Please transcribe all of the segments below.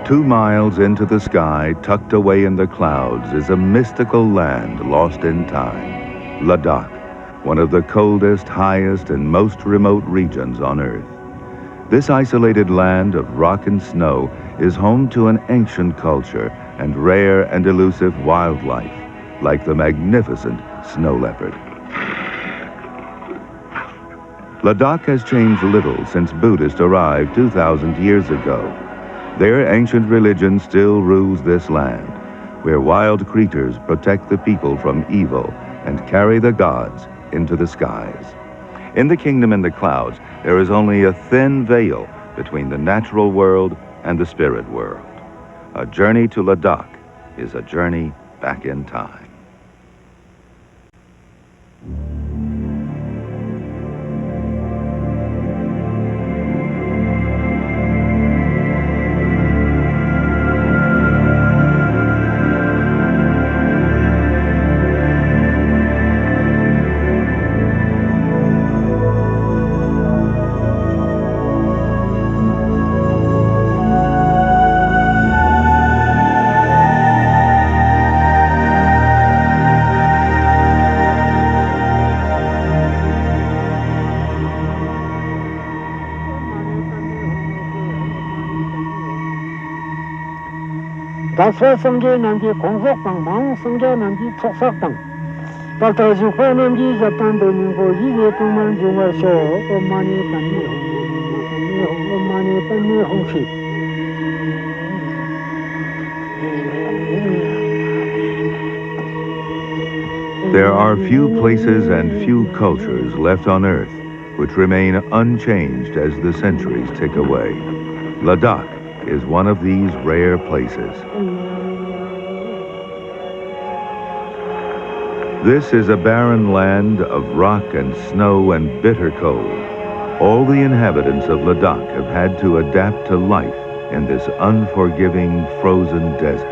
2 miles into the sky, tucked away in the clouds, is a mystical land lost in time, Ladakh, one of the coldest, highest, and most remote regions on Earth. This isolated land of rock and snow is home to an ancient culture and rare and elusive wildlife, like the magnificent snow leopard. Ladakh has changed little since Buddhists arrived 2,000 years ago. Their ancient religion still rules this land, where wild creatures protect the people from evil and carry the gods into the skies. In the kingdom in the clouds, there is only a thin veil between the natural world and the spirit world. A journey to Ladakh is a journey back in time. 다스와 성계 난지 공속방 망 성계 난지 촉삭방 달타주파 난지 잡단도 민고 이게 동만 중화쇼 엄마니 딴니 홍시 There are few places and few cultures left on Earth which remain unchanged as the centuries tick away. Ladakh is one of these rare places. This is a barren land of rock and snow and bitter cold. All the inhabitants of Ladakh have had to adapt to life in this unforgiving, frozen desert.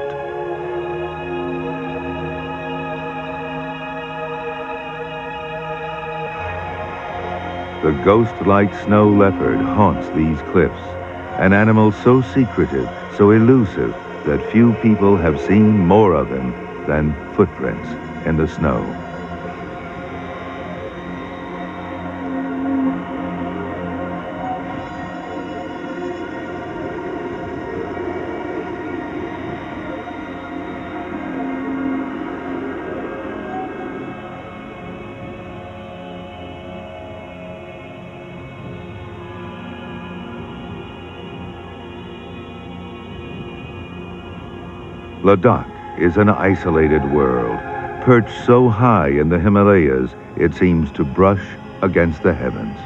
The ghost-like snow leopard haunts these cliffs, an animal so secretive, so elusive, that few people have seen more of him than footprints in the snow. Ladakh is an isolated world, perched so high in the Himalayas it seems to brush against the heavens.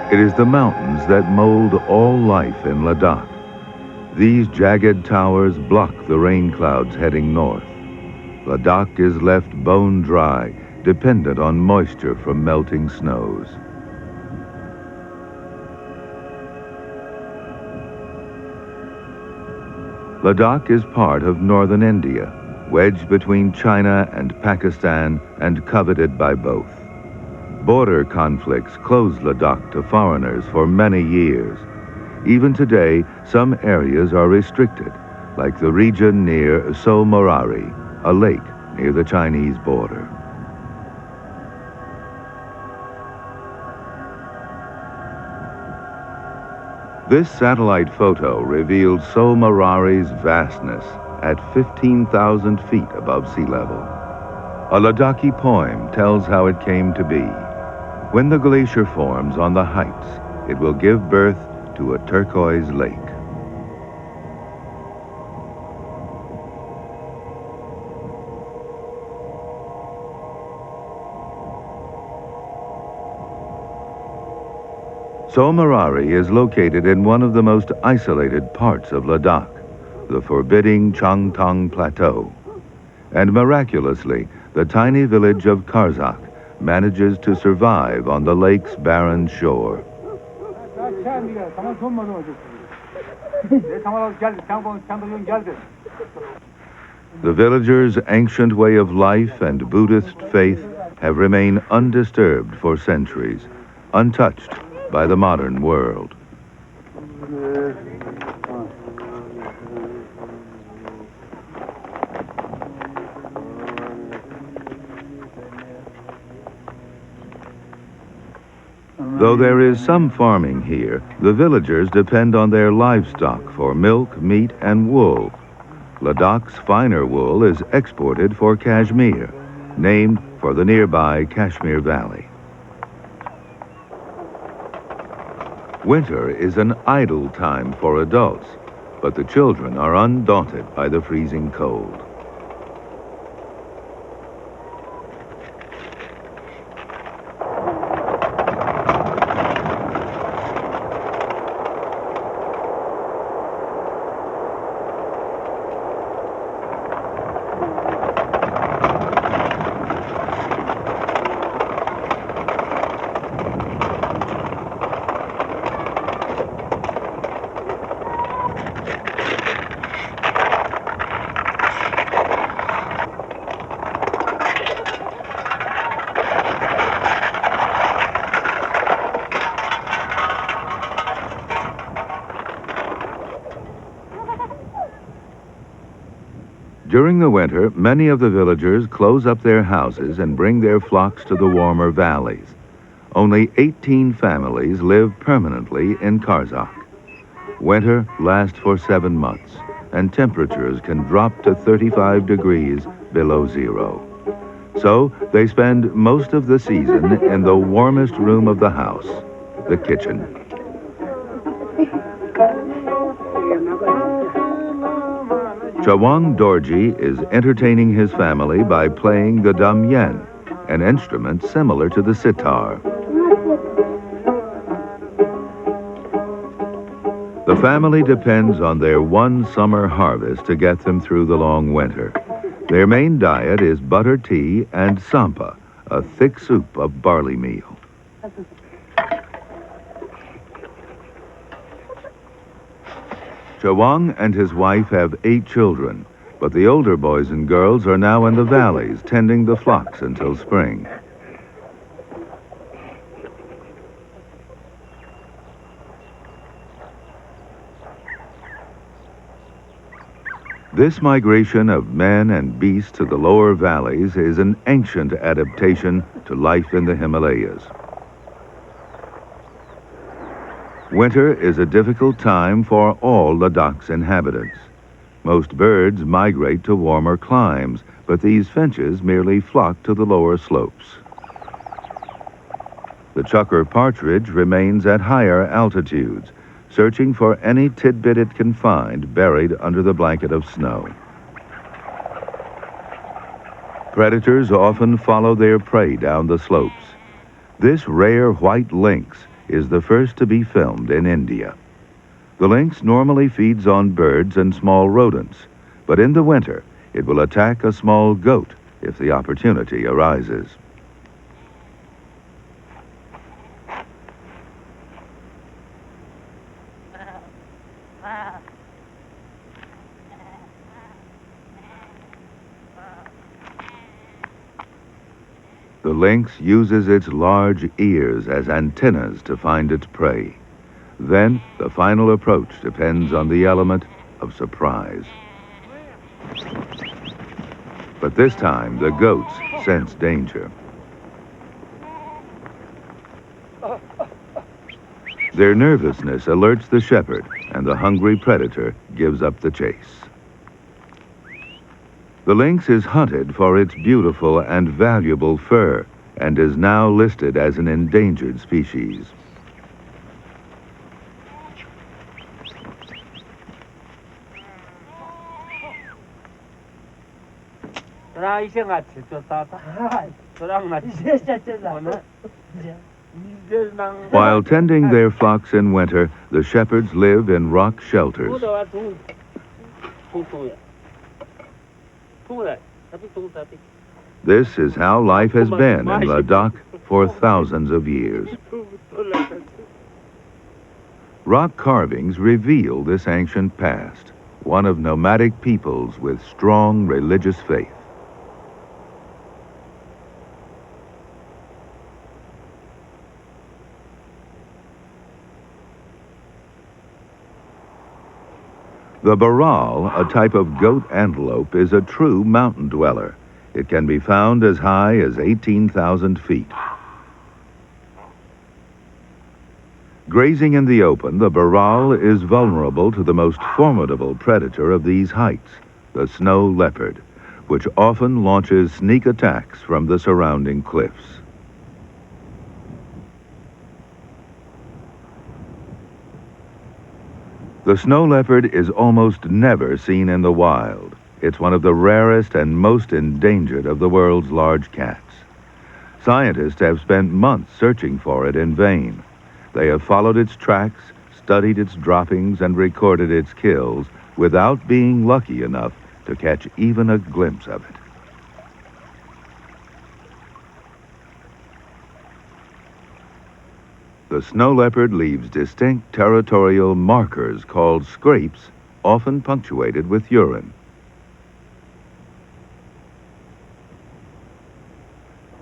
It is the mountains that mold all life in Ladakh. These jagged towers block the rain clouds heading north. Ladakh is left bone dry, dependent on moisture from melting snows. Ladakh is part of northern India, wedged between China and Pakistan and coveted by both. Border conflicts closed Ladakh to foreigners for many years. Even today, some areas are restricted, like the region near Somorari, a lake near the Chinese border. This satellite photo reveals Somorari's vastness at 15,000 feet above sea level. A Ladakhi poem tells how it came to be. When the glacier forms on the heights, it will give birth to a turquoise lake. Somorari is located in one of the most isolated parts of Ladakh, the forbidding Changtang Plateau. And miraculously, the tiny village of Karzak manages to survive on the lake's barren shore. The villagers' ancient way of life and Buddhist faith have remained undisturbed for centuries, untouched by the modern world. Though there is some farming here, the villagers depend on their livestock for milk, meat, and wool. Ladakh's finer wool is exported for Kashmir, named for the nearby Kashmir Valley. Winter is an idle time for adults, but the children are undaunted by the freezing cold. During the winter, many of the villagers close up their houses and bring their flocks to the warmer valleys. Only 18 families live permanently in Karzak. Winter lasts for 7 months, and temperatures can drop to 35 degrees below zero. So they spend most of the season in the warmest room of the house, the kitchen. Chawang Dorji is entertaining his family by playing the damyen, an instrument similar to the sitar. The family depends on their one summer harvest to get them through the long winter. Their main diet is butter tea and sampa, a thick soup of barley meal. Chawang and his wife have 8 children, but the older boys and girls are now in the valleys tending the flocks until spring. This migration of men and beasts to the lower valleys is an ancient adaptation to life in the Himalayas. Winter is a difficult time for all Ladakh's inhabitants. Most birds migrate to warmer climes, but these finches merely flock to the lower slopes. The chukar partridge remains at higher altitudes, searching for any tidbit it can find buried under the blanket of snow. Predators often follow their prey down the slopes. This rare white lynx is the first to be filmed in India. The lynx normally feeds on birds and small rodents, but in the winter it will attack a small goat if the opportunity arises. The lynx uses its large ears as antennas to find its prey. Then, the final approach depends on the element of surprise. But this time, the goats sense danger. Their nervousness alerts the shepherd, and the hungry predator gives up the chase. The lynx is hunted for its beautiful and valuable fur and is now listed as an endangered species. While tending their flocks in winter, the shepherds live in rock shelters. This is how life has been in Ladakh for thousands of years. Rock carvings reveal this ancient past, one of nomadic peoples with strong religious faith. The baral, a type of goat antelope, is a true mountain dweller. It can be found as high as 18,000 feet. Grazing in the open, the baral is vulnerable to the most formidable predator of these heights, the snow leopard, which often launches sneak attacks from the surrounding cliffs. The snow leopard is almost never seen in the wild. It's one of the rarest and most endangered of the world's large cats. Scientists have spent months searching for it in vain. They have followed its tracks, studied its droppings, and recorded its kills without being lucky enough to catch even a glimpse of it. The snow leopard leaves distinct territorial markers called scrapes, often punctuated with urine.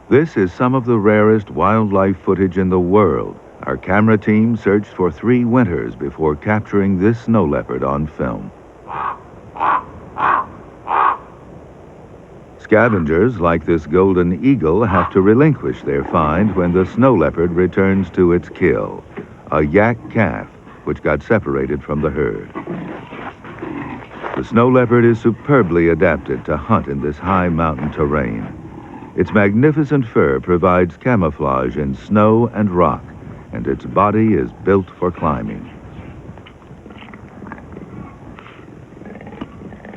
This is some of the rarest wildlife footage in the world. Our camera team searched for 3 winters before capturing this snow leopard on film. Scavengers like this golden eagle have to relinquish their find when the snow leopard returns to its kill, a yak calf which got separated from the herd. The snow leopard is superbly adapted to hunt in this high mountain terrain. Its magnificent fur provides camouflage in snow and rock, and its body is built for climbing.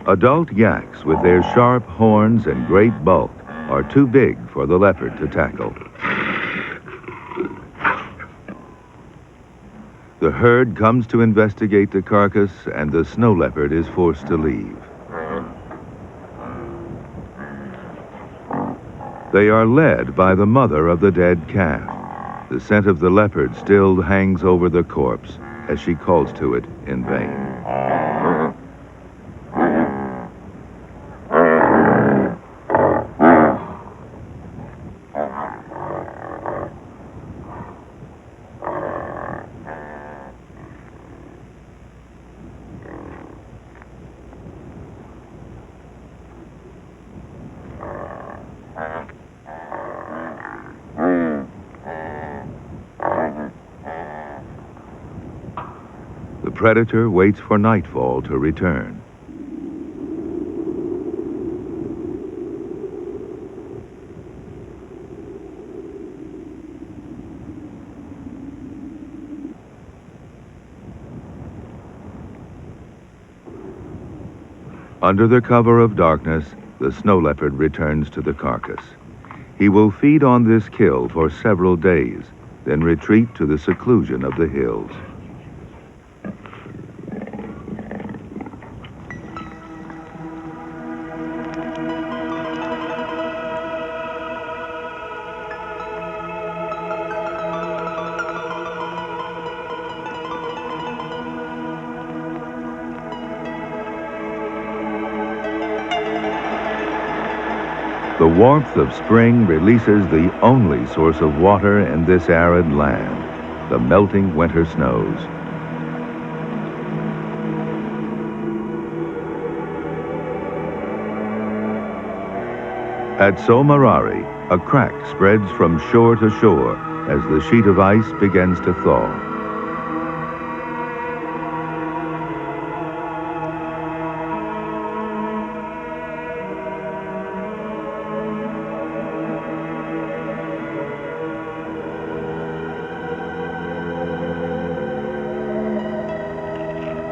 Adult yaks with their sharp horns and great bulk are too big for the leopard to tackle. The herd comes to investigate the carcass, and the snow leopard is forced to leave. They are led by the mother of the dead calf. The scent of the leopard still hangs over the corpse as she calls to it in vain. The predator waits for nightfall to return. Under the cover of darkness, the snow leopard returns to the carcass. He will feed on this kill for several days, then retreat to the seclusion of the hills. The warmth of spring releases the only source of water in this arid land, the melting winter snows. At Somarari, a crack spreads from shore to shore as the sheet of ice begins to thaw.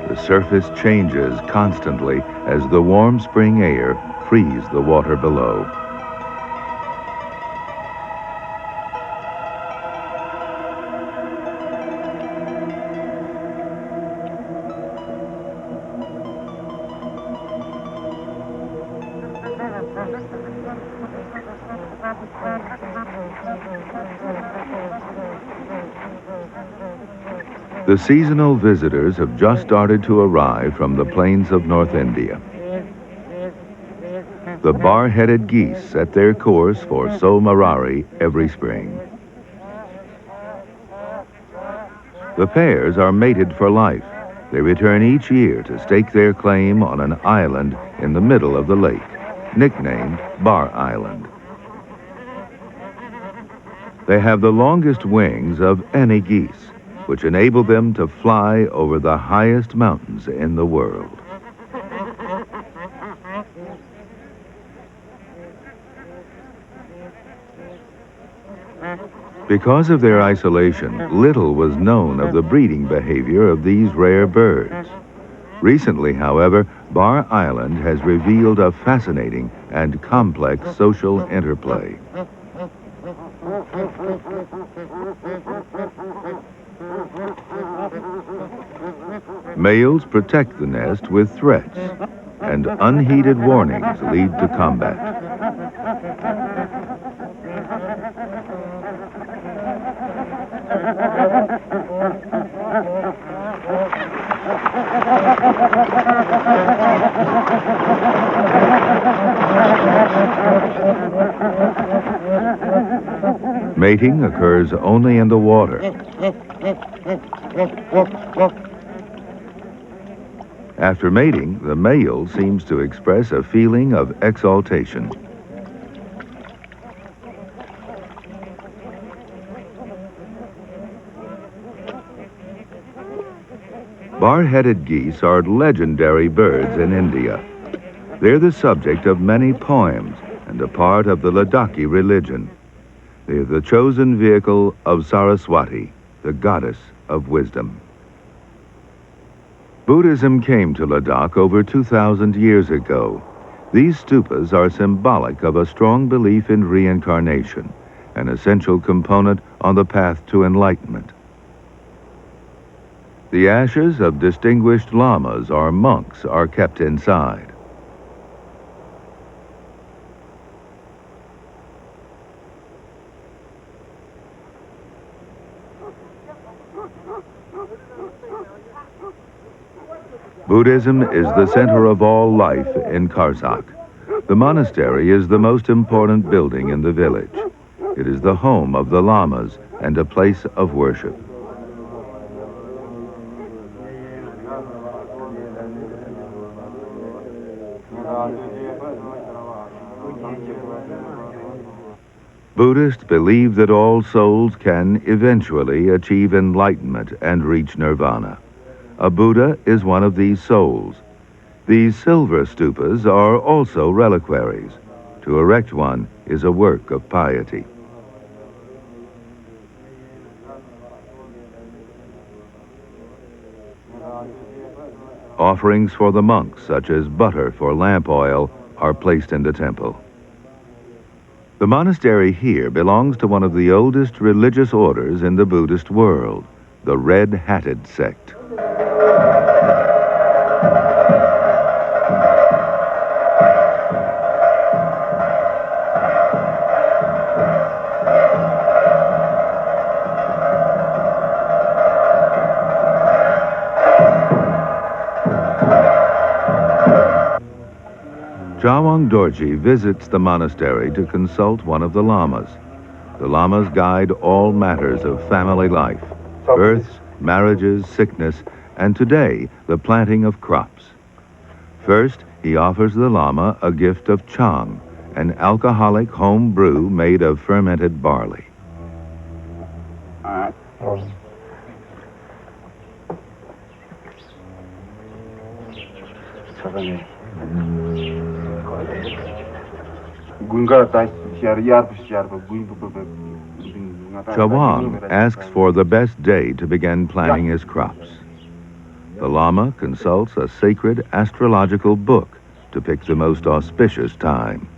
The surface changes constantly as the warm spring air frees the water below. The seasonal visitors have just started to arrive from the plains of North India. The bar-headed geese set their course for Somarari every spring. The pairs are mated for life. They return each year to stake their claim on an island in the middle of the lake, nicknamed Bar Island. They have the longest wings of any geese, which enable them to fly over the highest mountains in the world. Because of their isolation, little was known of the breeding behavior of these rare birds. Recently, however, Bar Island has revealed a fascinating and complex social interplay. Males protect the nest with threats, and unheeded warnings lead to combat. Mating occurs only in the water. After mating, the male seems to express a feeling of exaltation. Bar-headed geese are legendary birds in India. They're the subject of many poems and a part of the Ladakhi religion. They're the chosen vehicle of Saraswati, the goddess of wisdom. Buddhism came to Ladakh over 2,000 years ago. These stupas are symbolic of a strong belief in reincarnation, an essential component on the path to enlightenment. The ashes of distinguished lamas or monks are kept inside. Buddhism is the center of all life in Karzak. The monastery is the most important building in the village. It is the home of the lamas and a place of worship. Buddhists believe that all souls can eventually achieve enlightenment and reach nirvana. A Buddha is one of these souls. These silver stupas are also reliquaries. To erect one is a work of piety. Offerings for the monks, such as butter for lamp oil, are placed in the temple. The monastery here belongs to one of the oldest religious orders in the Buddhist world, the Red-Hatted sect. Chawang Dorji visits the monastery to consult one of the lamas. The lamas guide all matters of family life, births, marriages, sickness, and today, the planting of crops. First, he offers the lama a gift of chang, an alcoholic home brew made of fermented barley. Chawang asks for the best day to begin planting his crops. The lama consults a sacred astrological book to pick the most auspicious time.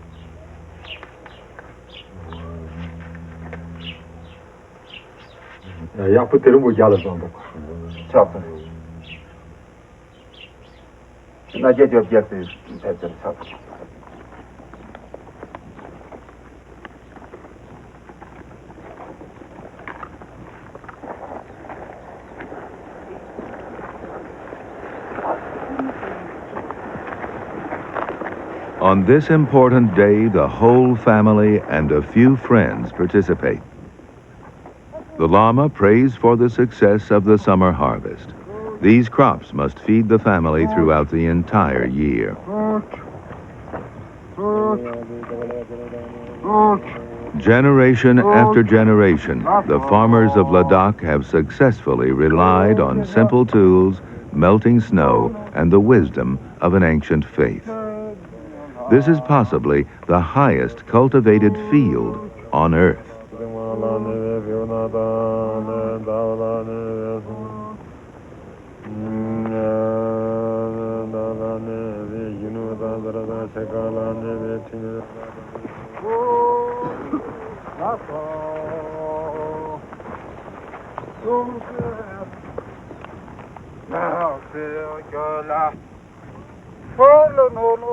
On this important day, the whole family and a few friends participate. The Lama prays for the success of the summer harvest. These crops must feed the family throughout the entire year. Generation after generation, the farmers of Ladakh have successfully relied on simple tools, melting snow, and the wisdom of an ancient faith. This is possibly the highest cultivated field on Earth.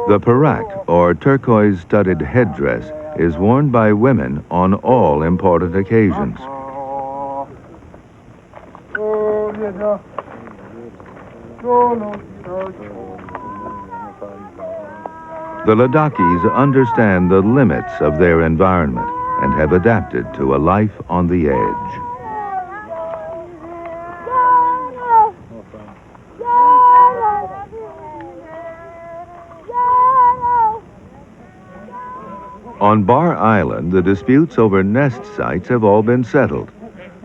The parak, or turquoise-studded headdress, is worn by women on all important occasions. The Ladakhis understand the limits of their environment and have adapted to a life on the edge. On Bar Island, the disputes over nest sites have all been settled.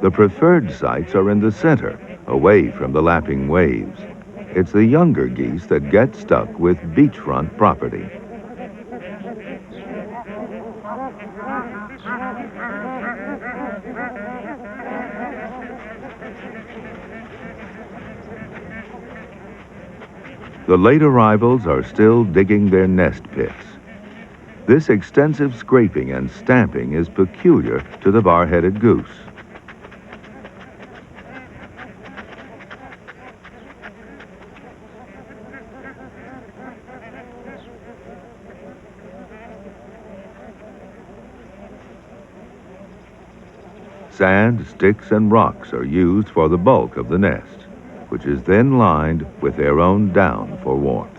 The preferred sites are in the center, away from the lapping waves. It's the younger geese that get stuck with beachfront property. The late arrivals are still digging their nest pits. This extensive scraping and stamping is peculiar to the bar-headed goose. Sand, sticks, and rocks are used for the bulk of the nest, which is then lined with their own down for warmth.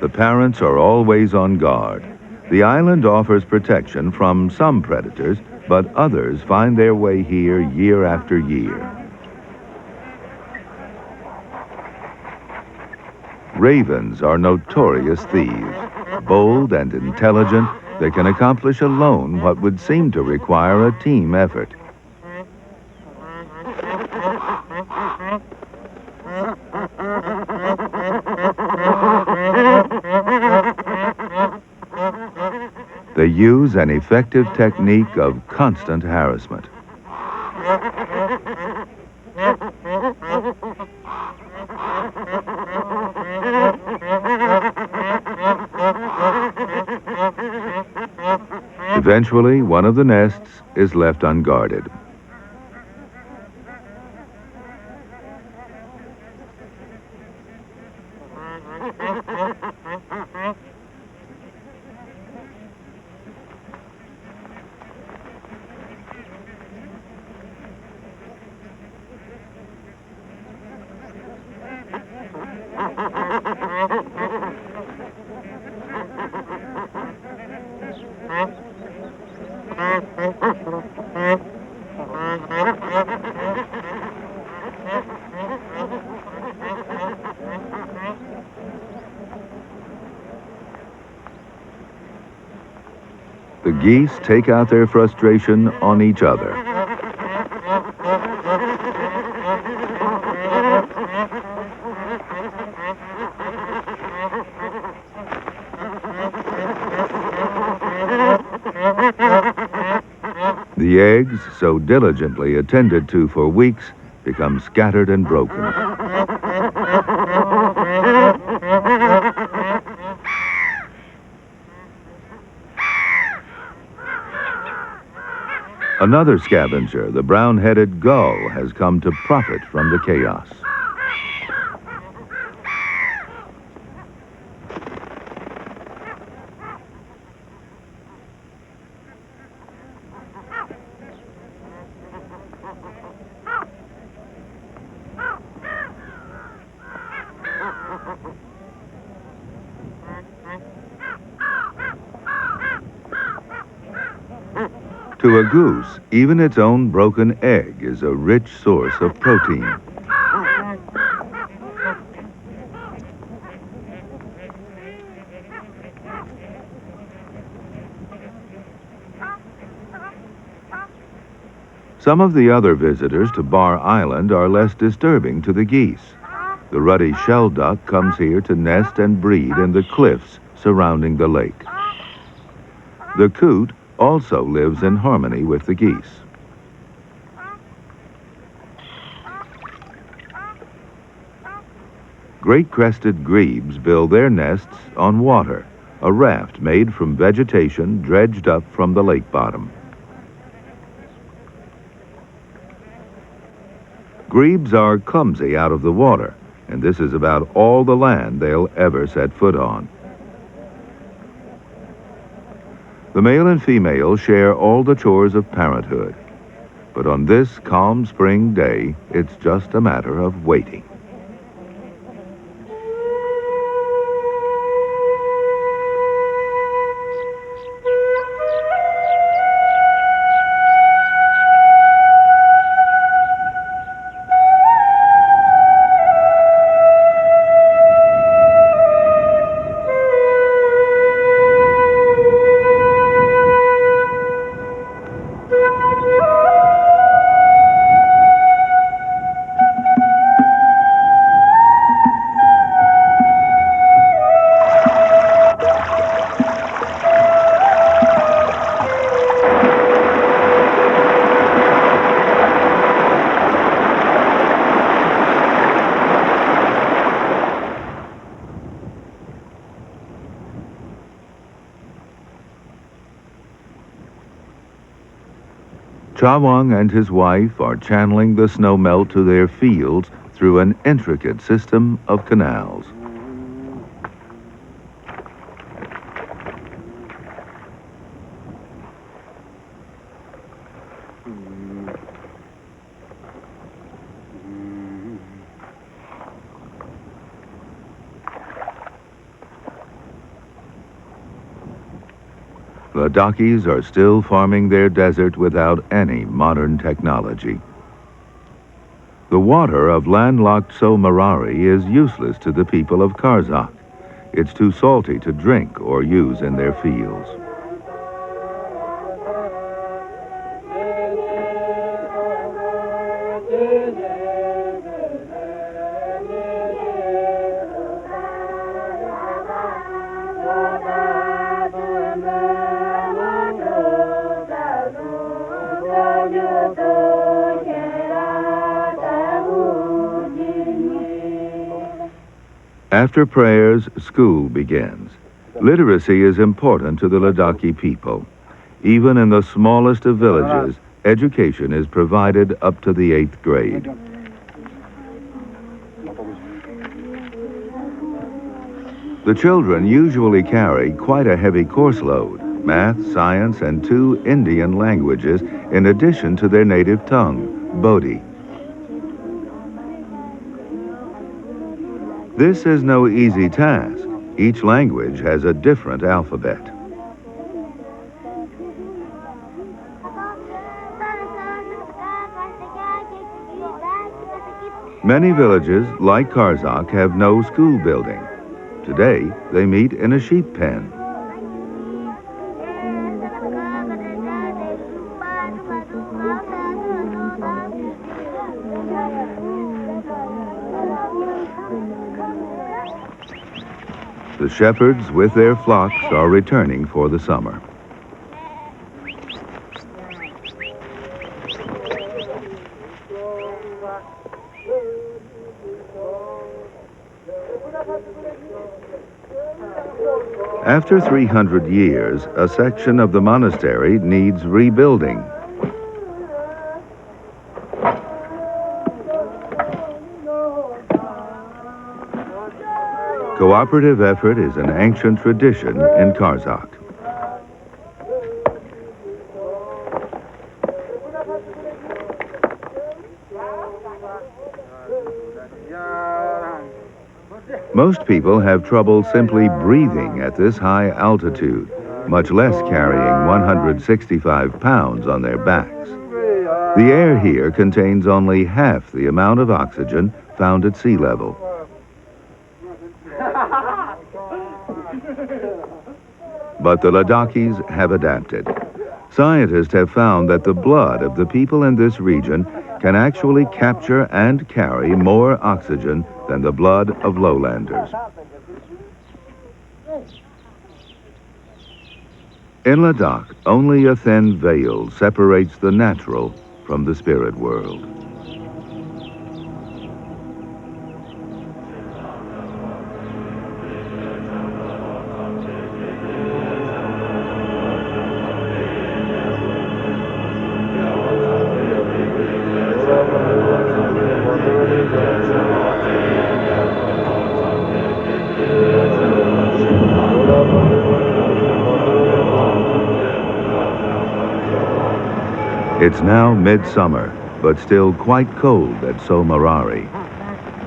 The parents are always on guard. The island offers protection from some predators, but others find their way here year after year. Ravens are notorious thieves. Bold and intelligent, they can accomplish alone what would seem to require a team effort. They use an effective technique of constant harassment. Eventually, one of the nests is left unguarded. The geese take out their frustration on each other. The eggs, so diligently attended to for weeks, become scattered and broken. Another scavenger, the brown-headed gull, has come to profit from the chaos. To a goose, even its own broken egg is a rich source of protein. Some of the other visitors to Bar Island are less disturbing to the geese. The ruddy shell duck comes here to nest and breed in the cliffs surrounding the lake. The coot also lives in harmony with the geese. Great-crested grebes build their nests on water, a raft made from vegetation dredged up from the lake bottom. Grebes are clumsy out of the water, and this is about all the land they'll ever set foot on. The male and female share all the chores of parenthood, but on this calm spring day, it's just a matter of waiting. Chawang and his wife are channeling the snowmelt to their fields through an intricate system of canals. Ladakhis are still farming their desert without any modern technology. The water of landlocked Somarari is useless to the people of Karzakh. It's too salty to drink or use in their fields. After prayers, school begins. Literacy is important to the Ladakhi people. Even in the smallest of villages, education is provided up to the 8th grade. The children usually carry quite a heavy course load, math, science, and 2 Indian languages in addition to their native tongue, Bodhi. This is no easy task. Each language has a different alphabet. Many villages, like Karzakh, have no school building. Today, they meet in a sheep pen. The shepherds with their flocks are returning for the summer. After 300 years, a section of the monastery needs rebuilding. Cooperative effort is an ancient tradition in Karzakh. Most people have trouble simply breathing at this high altitude. much less carrying 165 pounds on their backs. The air here contains only half the amount of oxygen found at sea level. But the Ladakhis have adapted. Scientists have found that the blood of the people in this region can actually capture and carry more oxygen than the blood of lowlanders. In Ladakh, only a thin veil separates the natural from the spirit world. It's now midsummer, but still quite cold at Somarari.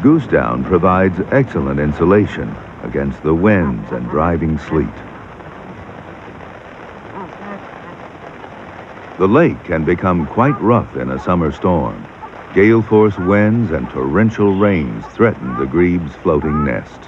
Goose down provides excellent insulation against the winds and driving sleet. The lake can become quite rough in a summer storm. Gale-force winds and torrential rains threaten the grebe's floating nest.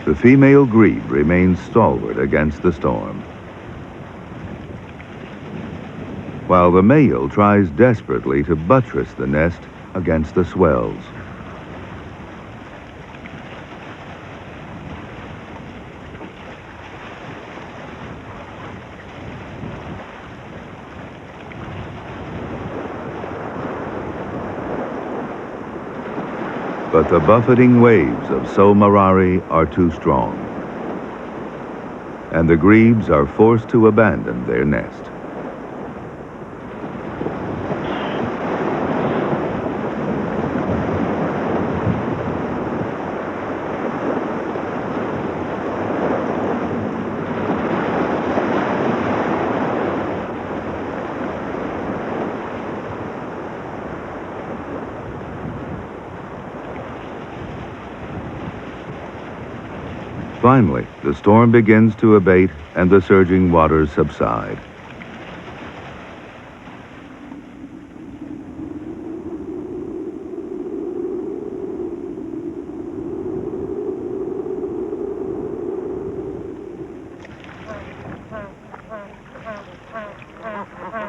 The female grebe remains stalwart against the storm, while the male tries desperately to buttress the nest against the swells. But the buffeting waves of Somarari are too strong, and the grebes are forced to abandon their nest. Finally, the storm begins to abate and the surging waters subside.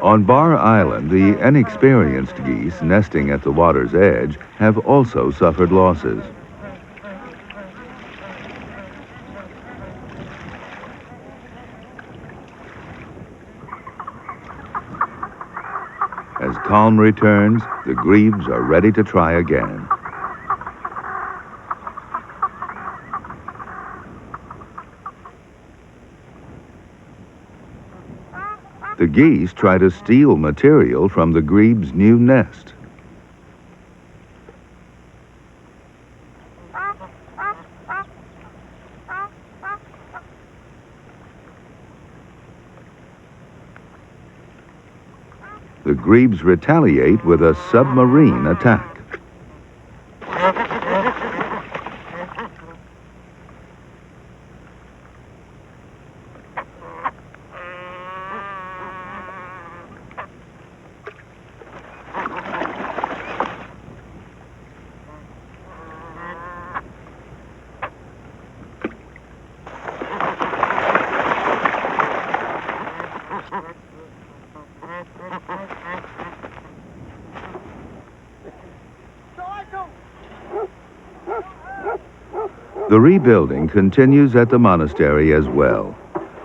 On Bar Island, the inexperienced geese nesting at the water's edge have also suffered losses. As calm returns, the grebes are ready to try again. The geese try to steal material from the grebe's new nest. The grebes retaliate with a submarine attack. The rebuilding continues at the monastery as well.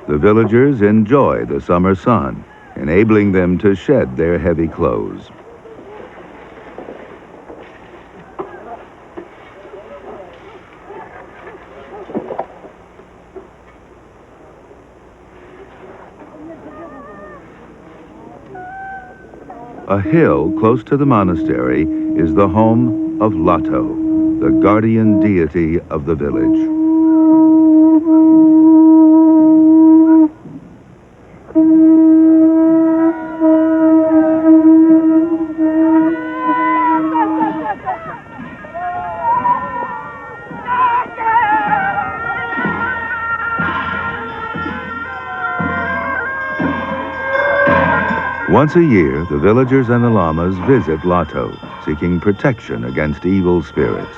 The villagers enjoy the summer sun, enabling them to shed their heavy clothes. A hill close to the monastery is the home of Lato, the guardian deity of the village. Once a year, the villagers and the llamas visit Lato, seeking protection against evil spirits.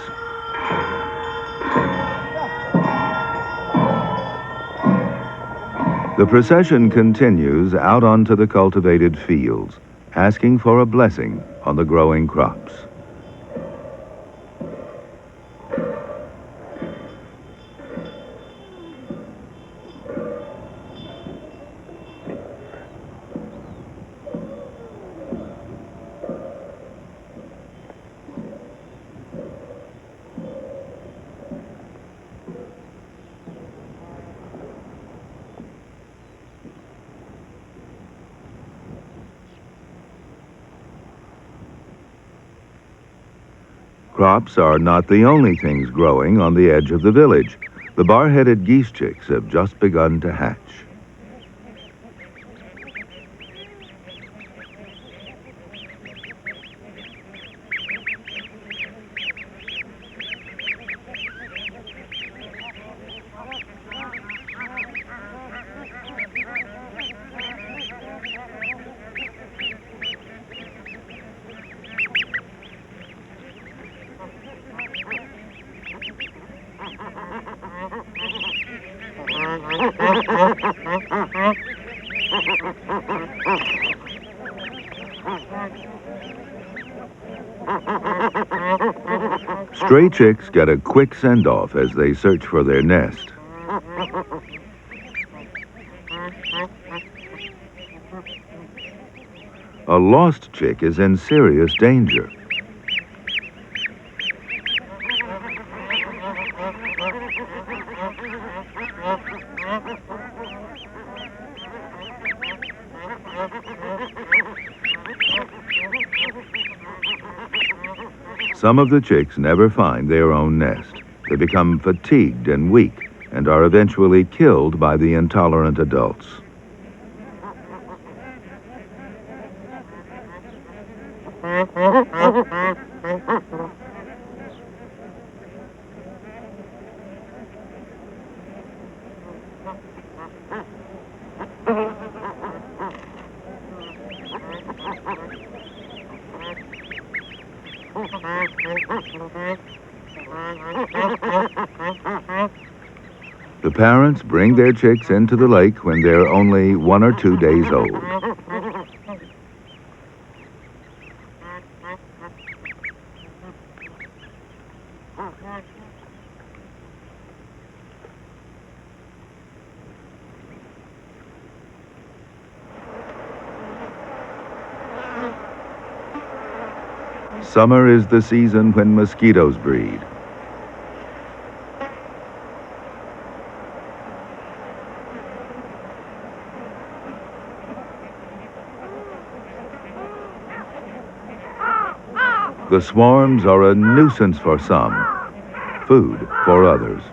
The procession continues out onto the cultivated fields, asking for a blessing on the growing crops. Crops are not the only things growing on the edge of the village. The bar-headed geese chicks have just begun to hatch. Stray chicks get a quick send-off as they search for their nest. A lost chick is in serious danger. Some of the chicks never find their own nest. They become fatigued and weak and are eventually killed by the intolerant adults. The parents bring their chicks into the lake when they're only 1 or 2 days old. Summer is the season when mosquitoes breed. The swarms are a nuisance for some, food for others.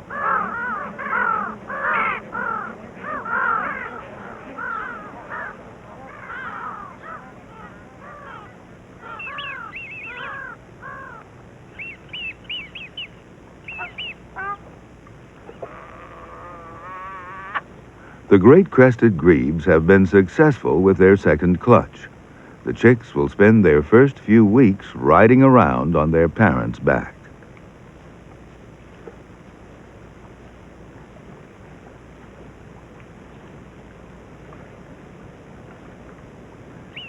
The great crested grebes have been successful with their second clutch. The chicks will spend their first few weeks riding around on their parents' back.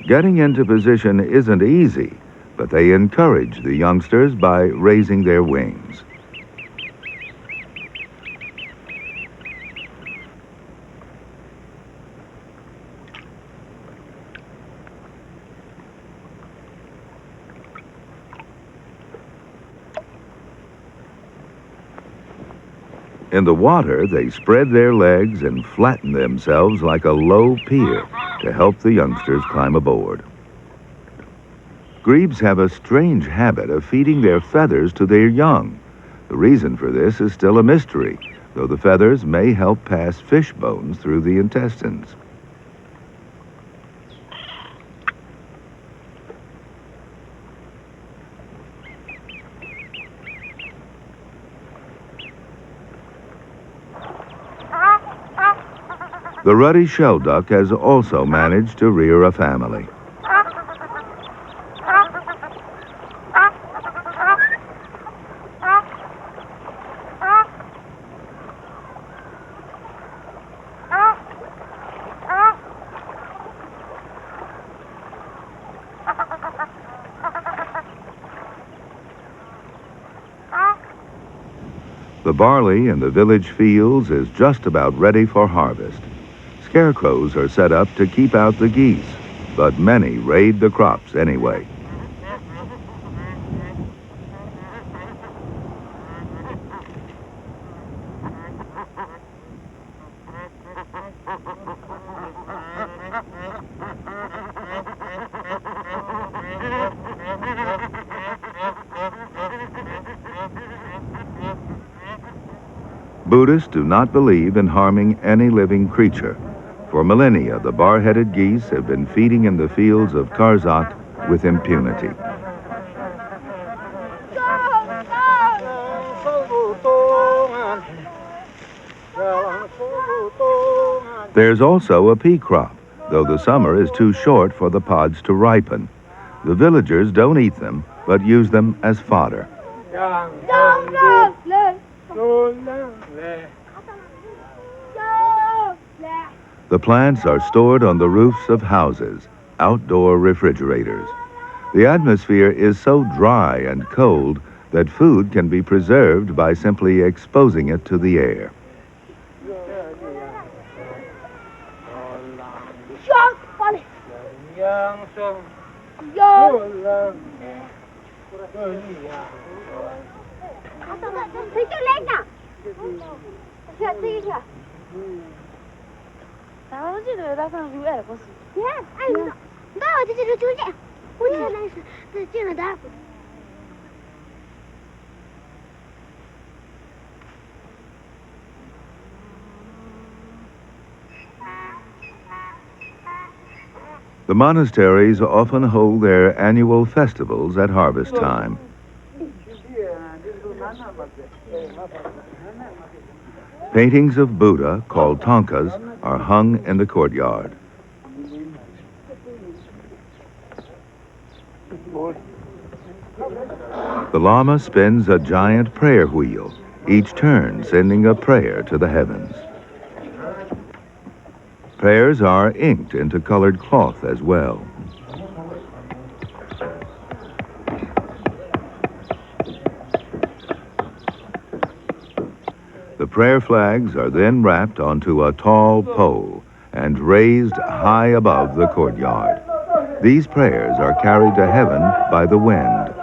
Getting into position isn't easy, but they encourage the youngsters by raising their wings. In the water, they spread their legs and flatten themselves like a low pier to help the youngsters climb aboard. Grebes have a strange habit of feeding their feathers to their young. The reason for this is still a mystery, though the feathers may help pass fish bones through the intestines. The ruddy shelduck has also managed to rear a family. The barley in the village fields is just about ready for harvest. Scarecrows are set up to keep out the geese, but many raid the crops anyway. Buddhists do not believe in harming any living creature. For millennia, the bar-headed geese have been feeding in the fields of Karzak with impunity. There's also a pea crop, though the summer is too short for the pods to ripen. The villagers don't eat them, but use them as fodder. The plants are stored on the roofs of houses, outdoor refrigerators. The atmosphere is so dry and cold that food can be preserved by simply exposing it to the air. The monasteries often hold their annual festivals at harvest time. Paintings of Buddha, called tankas, are hung in the courtyard. The Lama spins a giant prayer wheel, each turn sending a prayer to the heavens. Prayers are inked into colored cloth as well. The prayer flags are then wrapped onto a tall pole and raised high above the courtyard. These prayers are carried to heaven by the wind.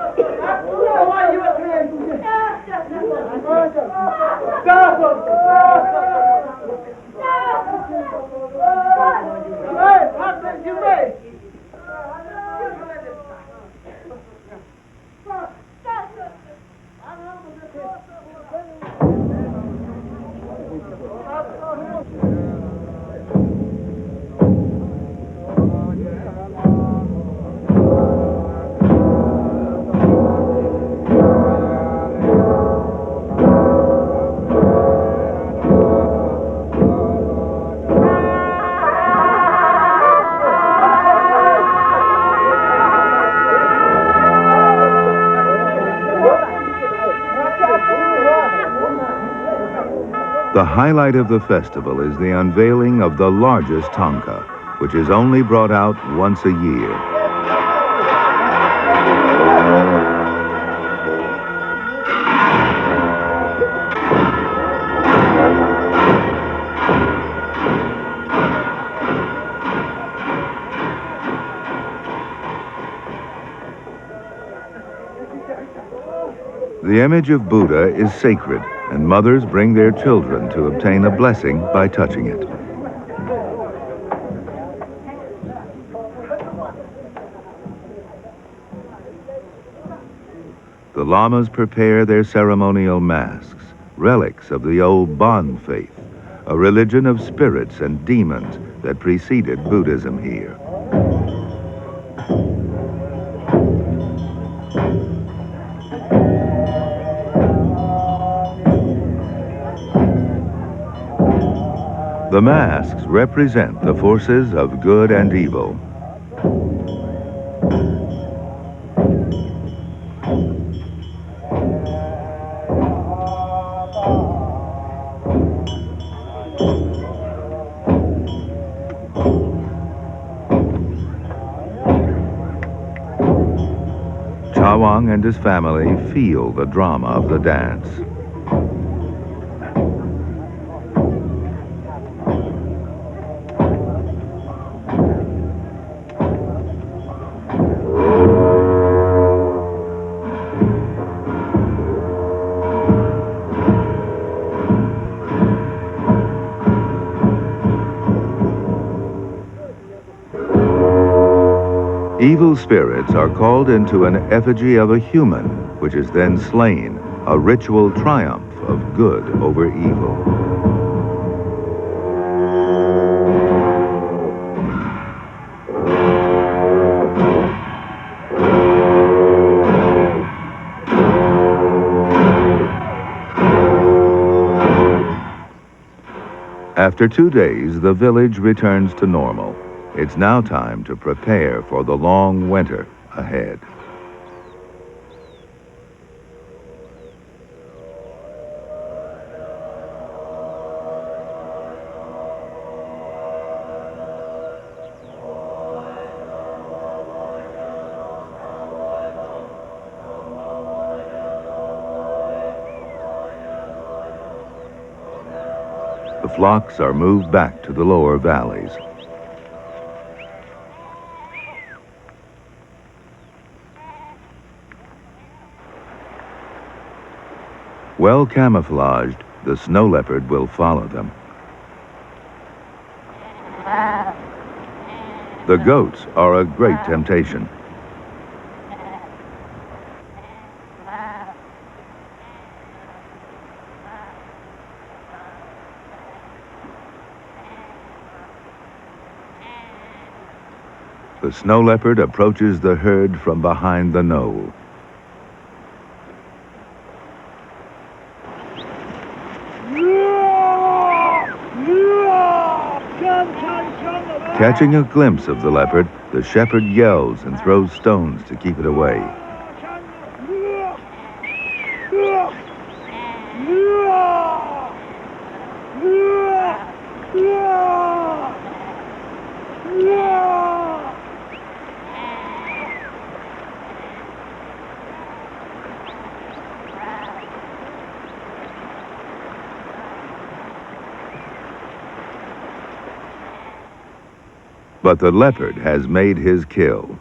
The highlight of the festival is the unveiling of the largest tanka, which is only brought out once a year. The image of Buddha is sacred, and mothers bring their children to obtain a blessing by touching it. The lamas prepare their ceremonial masks, relics of the old Bon faith, a religion of spirits and demons that preceded Buddhism here. The masks represent the forces of good and evil. Chawang and his family feel the drama of the dance. evil spirits are called into an effigy of a human, which is then slain, a ritual triumph of good over evil. After 2 days, the village returns to normal. It's now time to prepare for the long winter ahead. The flocks are moved back to the lower valleys. Well camouflaged, the snow leopard will follow them. The goats are a great temptation. The snow leopard approaches the herd from behind the knoll. Catching a glimpse of the leopard, the shepherd yells and throws stones to keep it away. But the leopard has made his kill.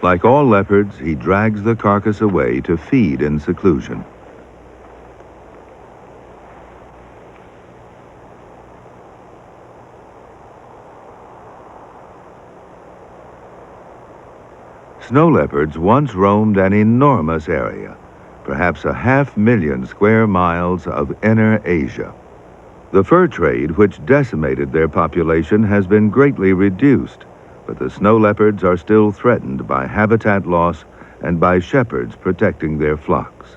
Like all leopards, he drags the carcass away to feed in seclusion. Snow leopards once roamed an enormous area, perhaps 500,000 square miles of inner Asia. The fur trade, which decimated their population, has been greatly reduced, but the snow leopards are still threatened by habitat loss and by shepherds protecting their flocks.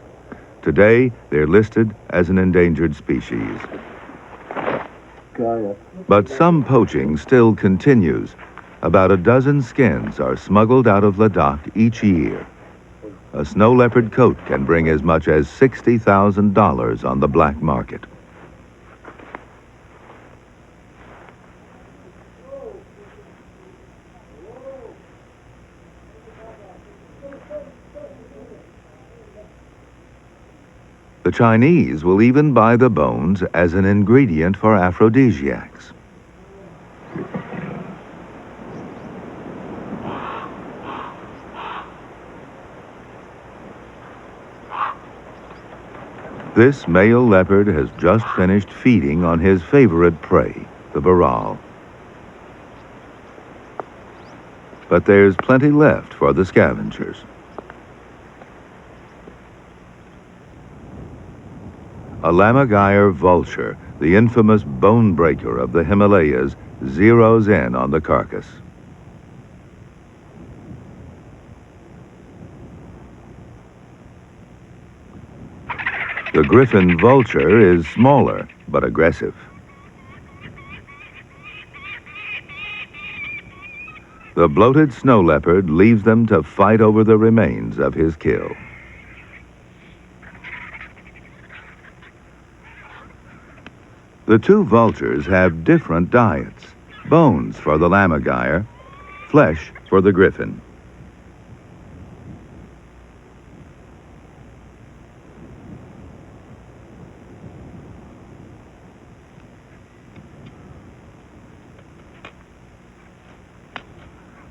Today, they're listed as an endangered species. But some poaching still continues. About a dozen skins are smuggled out of Ladakh each year. A snow leopard coat can bring as much as $60,000 on the black market. The Chinese will even buy the bones as an ingredient for aphrodisiacs. This male leopard has just finished feeding on his favorite prey, the varroa. But there's plenty left for the scavengers. A lammergeier vulture, the infamous bone breaker of the Himalayas, zeroes in on the carcass. The griffin vulture is smaller, but aggressive. The bloated snow leopard leaves them to fight over the remains of his kill. The two vultures have different diets: bones for the lammergeier, flesh for the griffin.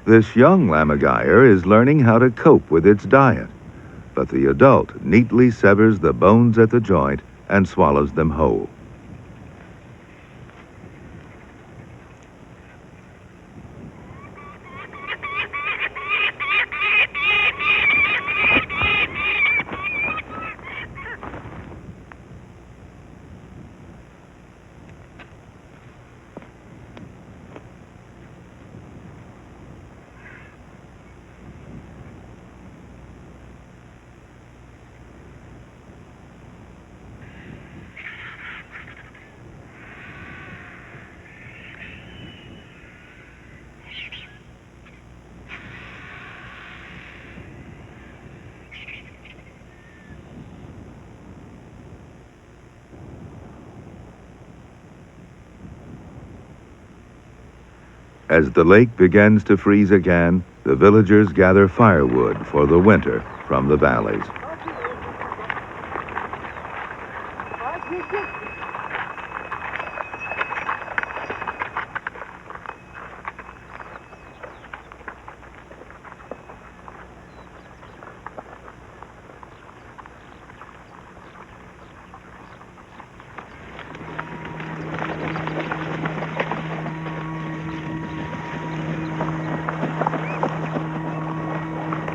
This young lammergeier is learning how to cope with its diet, but the adult neatly severs the bones at the joint and swallows them whole. As the lake begins to freeze again, the villagers gather firewood for the winter from the valleys.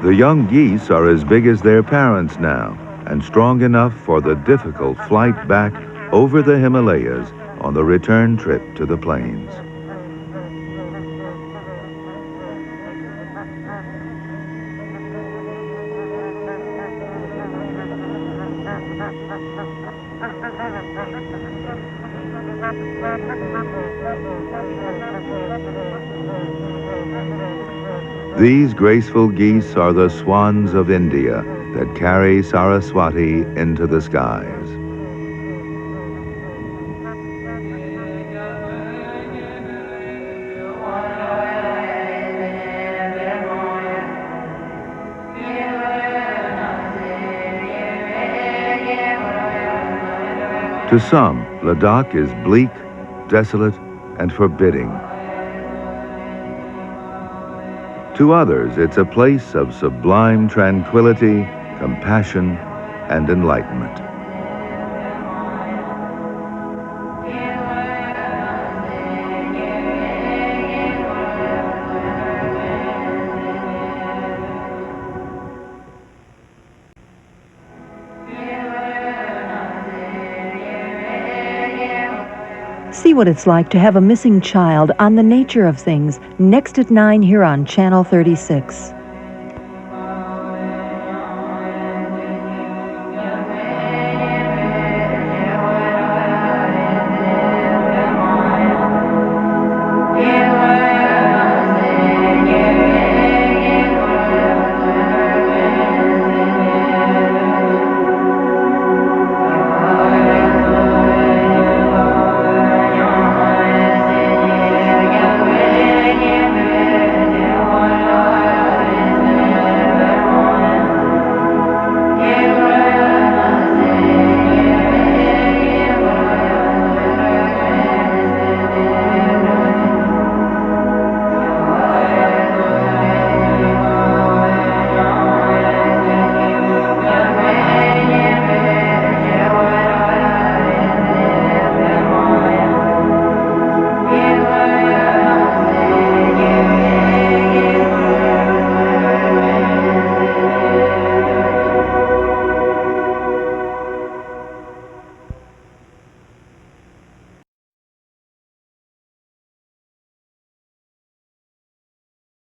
The young geese are as big as their parents now and strong enough for the difficult flight back over the Himalayas on the return trip to the plains. These graceful geese are the swans of India that carry Saraswati into the skies. To some, Ladakh is bleak, desolate, and forbidding. To others, it's a place of sublime tranquility, compassion, and enlightenment. See what it's like to have a missing child on The Nature of Things next at 9 here on Channel 36.